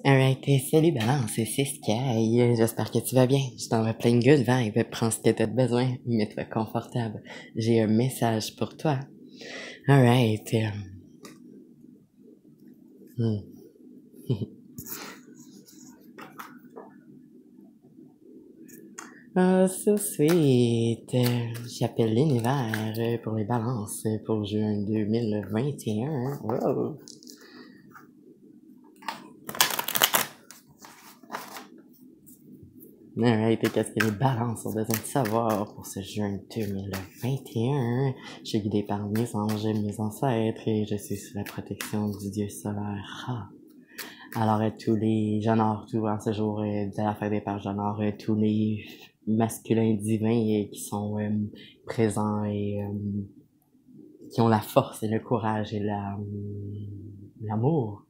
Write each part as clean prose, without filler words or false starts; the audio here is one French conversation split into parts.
Alright, salut Balance, c'est Sky. J'espère que tu vas bien. Je t'envoie plein de good vibes. Prends ce que t'as besoin. Mets-toi confortable. J'ai un message pour toi. Alright. Hmm. Oh, so sweet. J'appelle l'univers pour les balances pour juin 2021. Wow. Alright, qu'est-ce que les balances ont besoin de savoir pour ce juin 2021? Je suis guidé par mes anges et mes ancêtres et je suis sous la protection du dieu solaire. Ah. Alors, tous les genres, tout en ce jour de la fête des pères genres, tous les masculins divins qui sont présents et qui ont la force et le courage et l'amour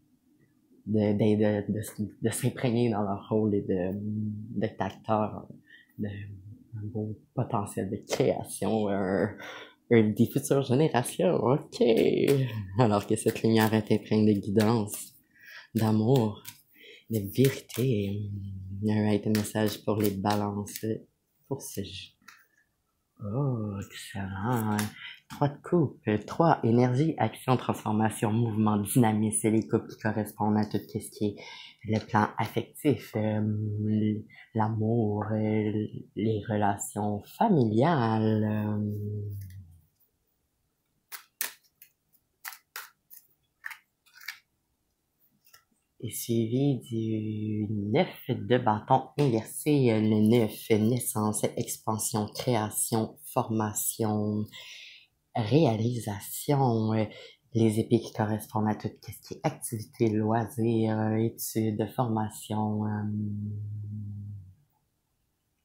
de s'imprégner dans leur rôle et d'être acteur d'un beau potentiel de création, des futures générations, ok. Alors que cette lumière est imprégnée de guidance, d'amour, de vérité. Un message pour les balances, pour ce jeu. Oh, excellent. 3 de coupe, 3, énergie, action, transformation, mouvement, dynamisme, c'est les coupes qui correspondent à tout ce qui est le plan affectif, l'amour, les relations familiales. Et suivi du 9 de bâton inversé, le 9, naissance, expansion, création, formation, réalisation, les épées qui correspondent à tout ce qui est activité, loisirs, études, formation.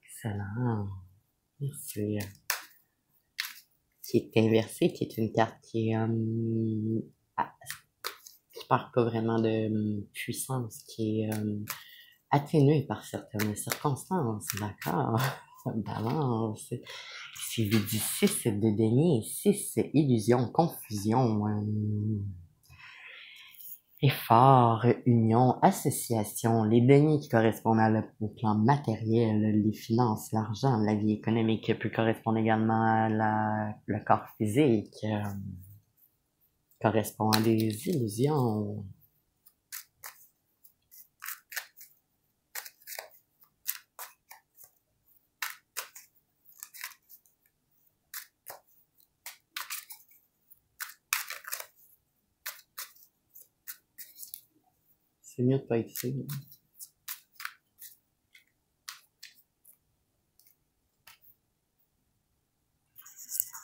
Excellent. Merci. Qui est inversé, qui est une carte qui parle pas vraiment de puissance, qui est atténuée par certaines circonstances, d'accord? Balance. Suivi du 6 de denier, 6, illusion, confusion, effort, union, association, les deniers qui correspondent au plan matériel, les finances, l'argent, la vie économique peut correspondre également à le corps physique, correspond à des illusions. C'est mieux de pas être ici.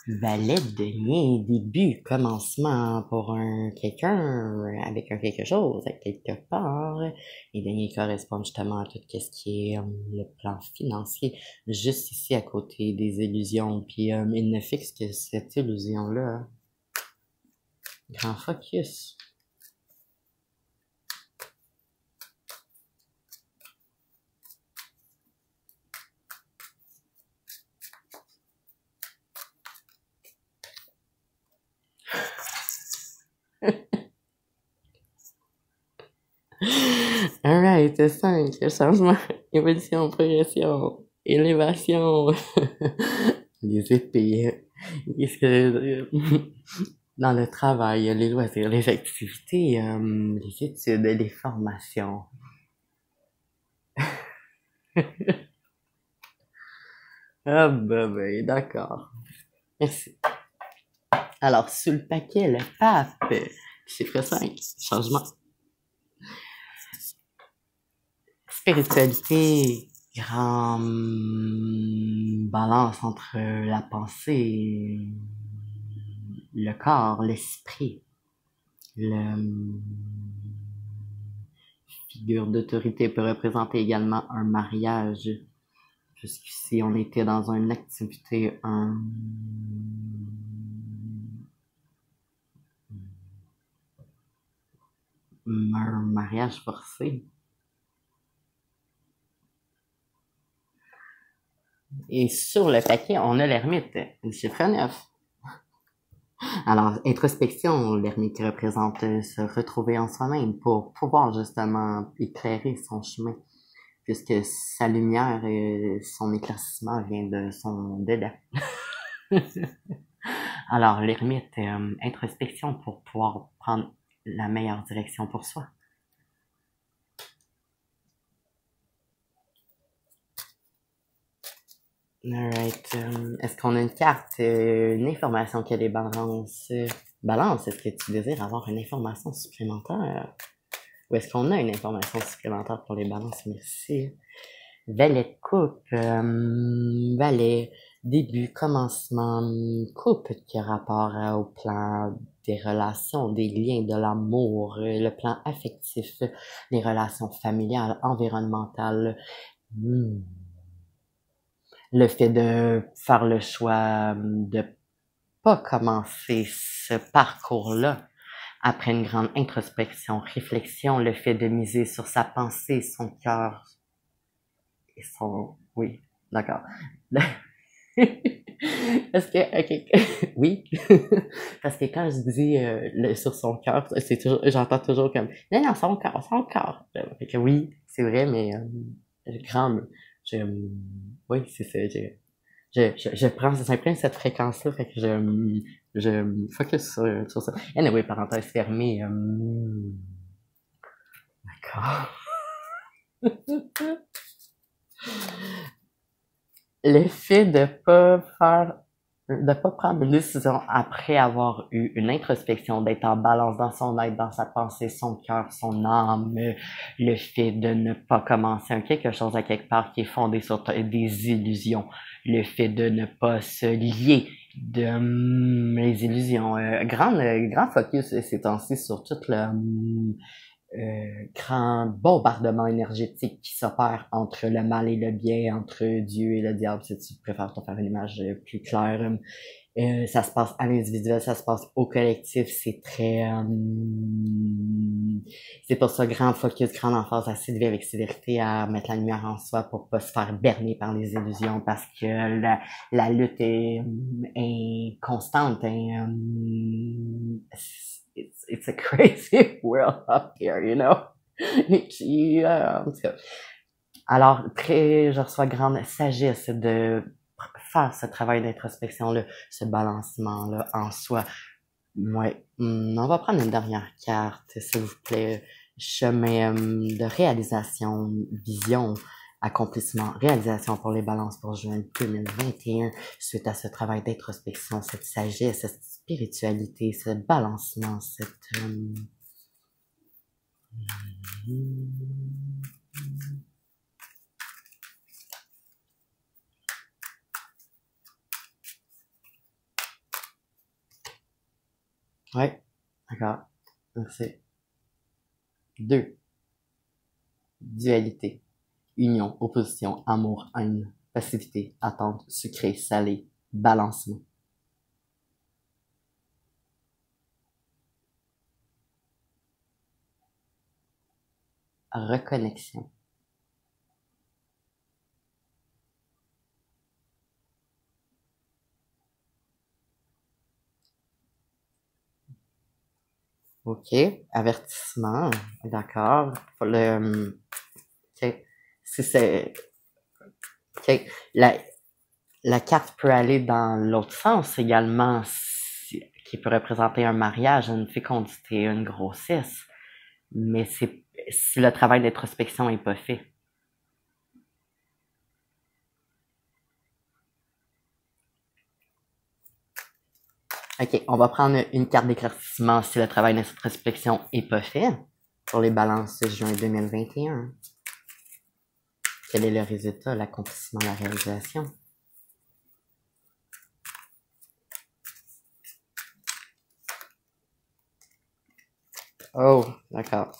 Valet de denier, début, commencement pour quelqu'un avec un quelque chose, à quelque part. Les deniers correspondent justement à tout ce qui est le plan financier, juste ici à côté des illusions. Puis il ne fixe que cette illusion-là. Grand focus. Alright, 5, changement, évolution, progression, élévation. Les épées. Qu'est-ce que dans le travail, les loisirs, les activités, les études, les formations. Ah ben, d'accord. Merci. Alors, sous le paquet, le pape, chiffre 5, changement. Spiritualité, grand balance entre la pensée, le corps, l'esprit, le figure d'autorité peut représenter également un mariage. Jusqu'ici, on était dans une activité, un mariage forcé. Et sur le paquet, on a l'ermite, le chiffre 9. Alors, introspection, l'ermite représente se retrouver en soi-même pour pouvoir justement éclairer son chemin, puisque sa lumière et son éclaircissement vient de son dedans. Alors, l'ermite, introspection pour pouvoir prendre la meilleure direction pour soi. Alright. Est-ce qu'on a une carte, une information que les balances? Balance, est-ce que tu désires avoir une information supplémentaire? Ou est-ce qu'on a une information supplémentaire pour les balances? Merci. Valet de coupe, valet, début, commencement, coupe qui a rapport au plan des relations, des liens, de l'amour, le plan affectif, les relations familiales, environnementales. Hmm. Le fait de faire le choix de pas commencer ce parcours-là après une grande introspection, réflexion, le fait de miser sur sa pensée, son cœur et son... Oui, d'accord. Parce que, ok, oui, parce que quand je dis sur son cœur, c'est toujours, j'entends toujours comme, non, non, son cœur, son cœur. Fait que oui, c'est vrai, mais grand, je, oui, c'est ça, je prends, j'imprime cette fréquence-là, fait que je focus sur ça. Anyway, parenthèse fermée, d'accord. Le fait de pas prendre une décision après avoir eu une introspection, d'être en balance dans son être, dans sa pensée, son cœur, son âme, le fait de ne pas commencer quelque chose à quelque part qui est fondé sur des illusions, le fait de ne pas se lier de les illusions. Grand focus ces temps-ci sur tout le grand bombardement énergétique qui s'opère entre le mal et le bien, entre Dieu et le diable, si tu préfères te faire une image plus claire. Ça se passe à l'individuel, ça se passe au collectif, c'est très... c'est pour ça, grand focus, grande emphase à s'élever avec sévérité, à mettre la lumière en soi pour pas se faire berner par les illusions, parce que la lutte est constante. It's a crazy world up here, you know? En tout cas. Alors, je reçois grande sagesse de faire ce travail d'introspection-là, ce balancement-là en soi. Ouais. On va prendre une dernière carte, s'il vous plaît. Chemin de réalisation, vision, accomplissement, réalisation pour les balances pour juin 2021. Suite à ce travail d'introspection, cette sagesse, cette spiritualité, ce balancement, cette... Ouais, d'accord. Merci. 2. Dualité. Union, opposition, amour, haine, passivité, attente, sucré, salé, balancement. Reconnexion. OK. Avertissement. D'accord. OK. Si c'est... OK. La carte peut aller dans l'autre sens également, qui peut représenter un mariage, une fécondité, une grossesse. Mais c'est si le travail d'introspection est pas fait. OK, on va prendre une carte d'éclaircissement si le travail d'introspection est pas fait pour les balances de juin 2021. Quel est le résultat, l'accomplissement, la réalisation? Oh, d'accord.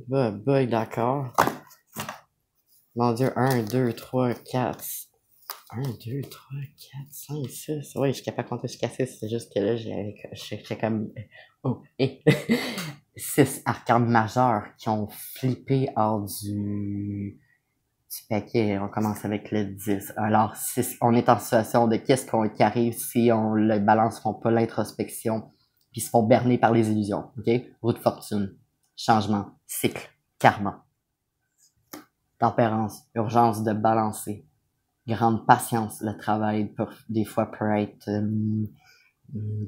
Boy, d'accord. Mon Dieu, 1, 2, 3, 4. 1, 2, 3, 4, 5, 6. Oui, je suis capable de compter jusqu'à 6. C'est juste que là, j'ai comme... Oh, et 6 arcanes majeures qui ont flippé hors du Ok, on commence avec le 10. Alors, si on est en situation de qu'est-ce qui arrive si on le balance, font pas l'introspection, puis se font berner par les illusions. Ok? Roue de fortune, changement, cycle, karma, tempérance, urgence de balancer, grande patience. Le travail des fois peut être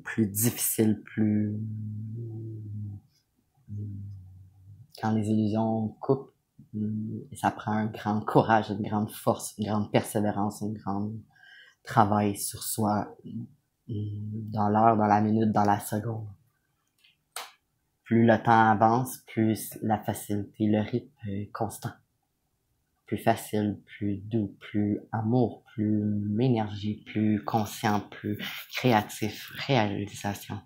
plus difficile, plus quand les illusions coupent. Ça prend un grand courage, une grande force, une grande persévérance, un grand travail sur soi dans l'heure, dans la minute, dans la seconde. Plus le temps avance, plus la facilité, le rythme est constant. Plus facile, plus doux, plus amour, plus énergie, plus conscient, plus créatif, réalisation.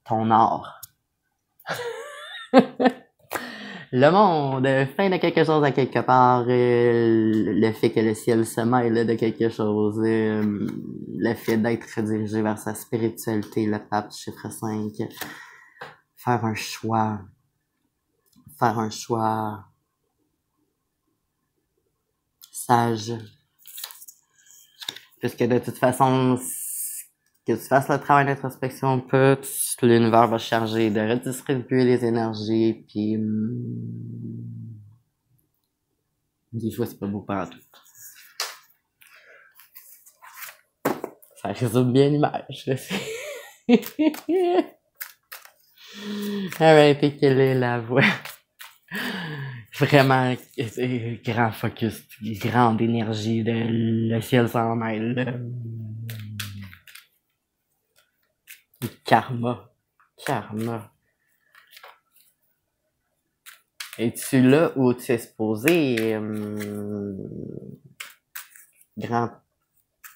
Ton art. Le monde, fin de quelque chose à quelque part, le fait que le ciel se mêle de quelque chose, le fait d'être dirigé vers sa spiritualité, le pape chiffre 5, faire un choix sage, puisque de toute façon, que tu fasses le travail d'introspection, l'univers va charger de redistribuer les énergies, puis des fois c'est pas beau par tout. Ça résume bien l'image, je sais. Alright, et quelle est la voix? Vraiment, grand focus, grande énergie, le ciel s'en mêle. Karma. Es-tu là où tu es supposé grand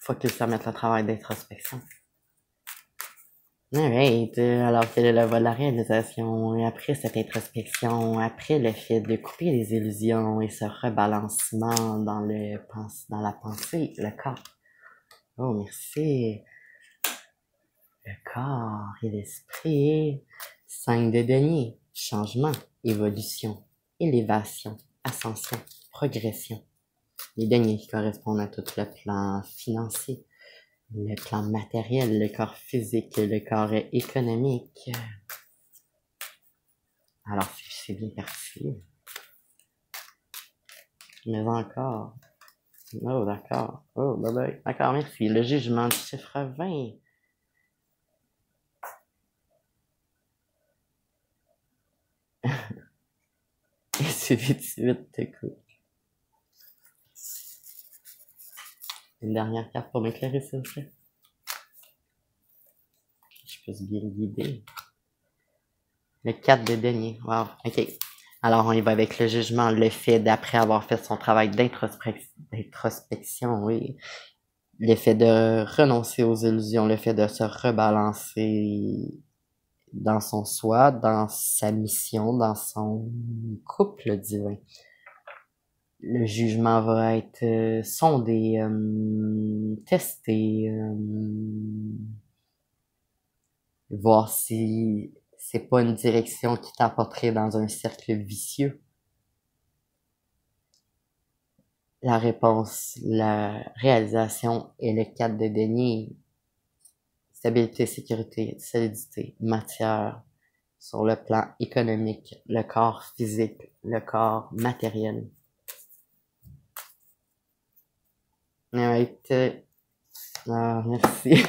focus à mettre le travail d'introspection? Alright, alors quelle est la voie de la réalisation? Après cette introspection, après le fait de couper les illusions et ce rebalancement dans la pensée, le corps. Oh, merci. Le corps et l'esprit. 5 de denier. Changement, évolution, élévation, ascension, progression. Les deniers qui correspondent à tout le plan financier, le plan matériel, le corps physique, le corps économique. Alors, c'est bien parti. Mais encore. Oh, d'accord. Oh, bye bye. D'accord, merci. Le jugement du chiffre 20. Et c'est vite, t'écoutes. Une dernière carte pour m'éclairer, s'il vous plaît. Je peux bien guider. Le 4 de denier. Wow. OK. Alors, on y va avec le jugement, le fait d'après avoir fait son travail d'introspection, oui. Le fait de renoncer aux illusions, le fait de se rebalancer dans son soi, dans sa mission, dans son couple divin. Le jugement va être sondé, testé, voir si c'est pas une direction qui t'apporterait dans un cercle vicieux. La réponse, la réalisation est le 4 de denier. Stabilité, sécurité, solidité, matière, sur le plan économique, le corps physique, le corps matériel. Alright. Merci.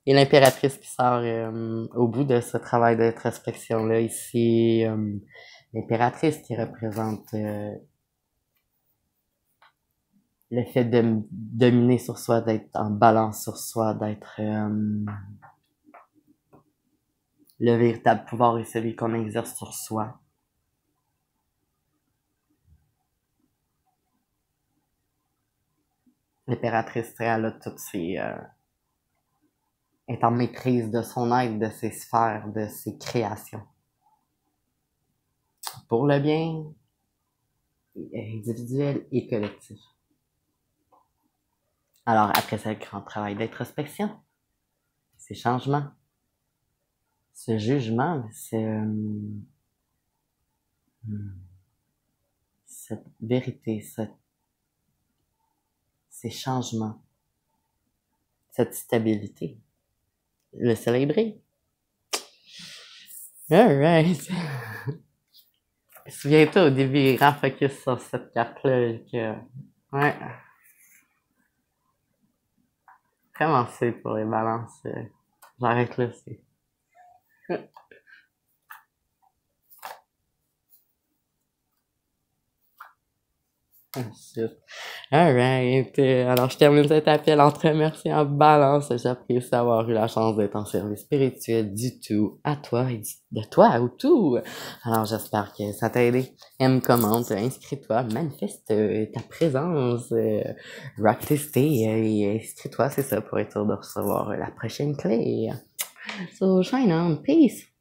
Et l'impératrice qui sort au bout de ce travail d'introspection-là ici, l'impératrice qui représente le fait de dominer sur soi, d'être en balance sur soi, d'être le véritable pouvoir est celui qu'on exerce sur soi. L'impératrice, elle a toutes ses est en maîtrise de son être, de ses sphères, de ses créations. Pour le bien individuel et collectif. Alors, après ce grand travail d'introspection, ces changements, ce jugement, cette vérité, ces changements, cette stabilité. Le célébrer. Alright. Souviens-toi, au début, grand focus sur cette carte-là, que, ouais. Comment c'est pour les balances? J'arrête là, c'est. Ensuite. Alright. Alors, je termine cet appel en te remerciant Balance. J'apprécie avoir eu la chance d'être en service spirituel du tout à toi et de toi au tout. Alors, j'espère que ça t'a aidé. Aime, commente, inscris-toi, manifeste ta présence, rock tester et inscris-toi, c'est ça, pour être sûr de recevoir la prochaine clé. So, shine on. Peace.